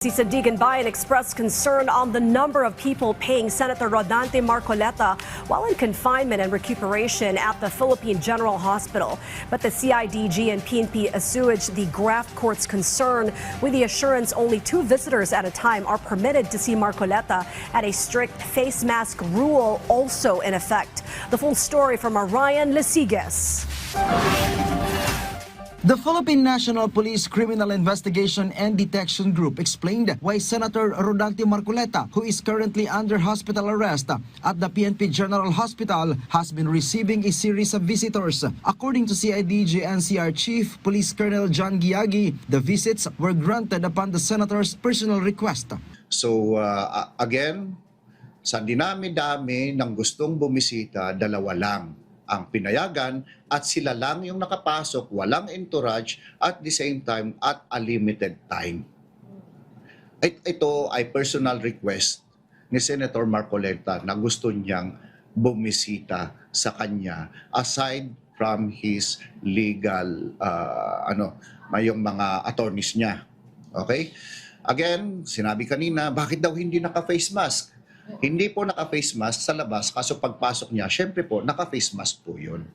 Si Sandigan Bayan expressed concern on the number of people paying Senator Rodante Marcoleta while in confinement and recuperation at the Philippine General Hospital. But the CIDG and PNP assuaged the graft court's concern with the assurance only 2 visitors at a time are permitted to see Marcoleta at a strict face mask rule also in effect. The full story from Ryan Lesigas. The Philippine National Police Criminal Investigation and Detection Group explained why Senator Rodante Marcoleta, who is currently under hospital arrest at the PNP General Hospital, has been receiving a series of visitors. According to CIDG NCR Chief Police Colonel John Giagi, the visits were granted upon the Senator's personal request. So again, sa dinami-dami ng gustong bumisita, 2 lang ang pinayagan at sila lang yung nakapasok, walang entourage at the same time at a limited time. Ito ay personal request ni Senator Marcoleta na gusto niyang bumisita sa kanya aside from his legal yung mga attorneys niya. Okay? Again, sinabi kanina, bakit daw hindi naka-face mask? Hindi po naka-face mask sa labas, kaso pagpasok niya, syempre po, naka-face mask po yun.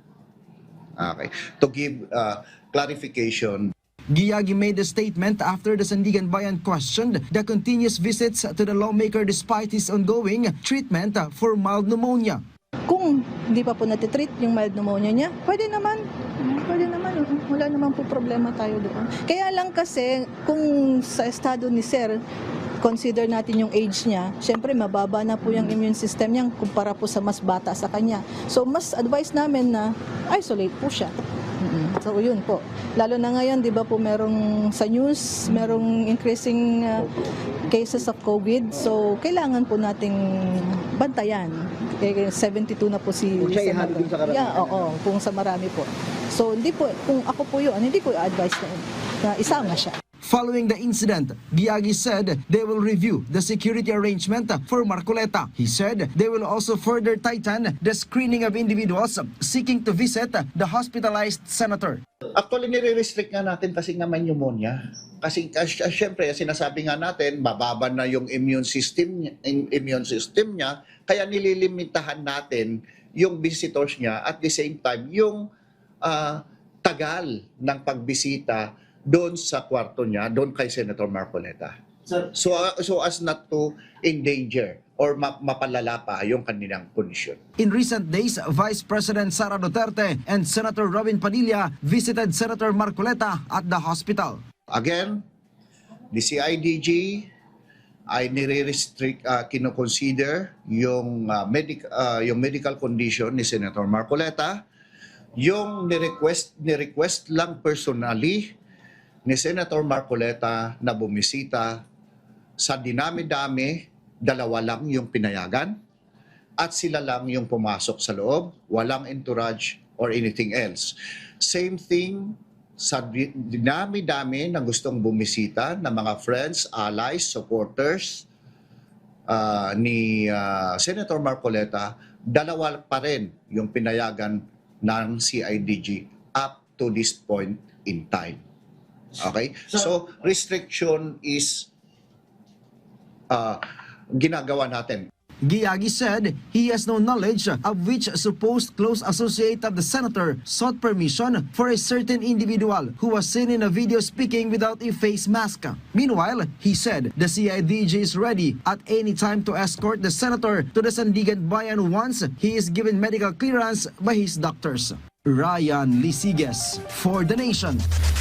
Okay. To give clarification. Giagi made a statement after the Sandigan Bayan questioned the continuous visits to the lawmaker despite his ongoing treatment for mild pneumonia. Kung hindi pa po natitreat yung mild pneumonia niya, pwede naman. Wala naman po problema tayo doon. Kaya lang kasi, kung sa estado ni Sir, consider natin yung age niya, syempre mababa na po yung immune system niya kumpara po sa mas bata sa kanya. So mas advice namin na isolate po siya. So yun po. Lalo na ngayon, di ba po merong sa news, merong increasing cases of COVID. So kailangan po nating bantayan. 72 na po si Senator. Yeah, oo, kung sa marami po. So hindi po, kung ako po yun, hindi ko advice na isama siya. Following the incident, Giagi said they will review the security arrangement for Marcoleta. He said they will also further tighten the screening of individuals seeking to visit the hospitalized senator. Actually, nire-restrict nga natin kasi nga may pneumonia. Kasi syempre, sinasabi nga natin, bababa na yung immune system niya, kaya nililimitahan natin yung visitors niya at the same time, yung tagal ng pagbisita doon sa kwarto niya, doon kay Senator Marcoleta. So as not to endanger or mapalala pa yung kanilang kondisyon. In recent days, Vice President Sara Duterte and Senator Robin Padilla visited Senator Marcoleta at the hospital. Again, the CIDG ay nire-restrict, kinoconsider yung medical condition ni Senator Marcoleta, yung ni-request lang personally ni Senator Marcoleta na bumisita sa dinami-dami, 2 lang yung pinayagan at sila lang yung pumasok sa loob, walang entourage or anything else. Same thing sa dinami-dami na gustong bumisita na mga friends, allies, supporters ni Senator Marcoleta, 2 pa rin yung pinayagan ng CIDG up to this point in time. Okay? So restriction is ginagawa natin. Giagi said he has no knowledge of which supposed close associate of the senator sought permission for a certain individual who was seen in a video speaking without a face mask. Meanwhile, he said the CIDG is ready at any time to escort the senator to the Sandigan Bayan once he is given medical clearance by his doctors. Ryan Lesigas for The Nation.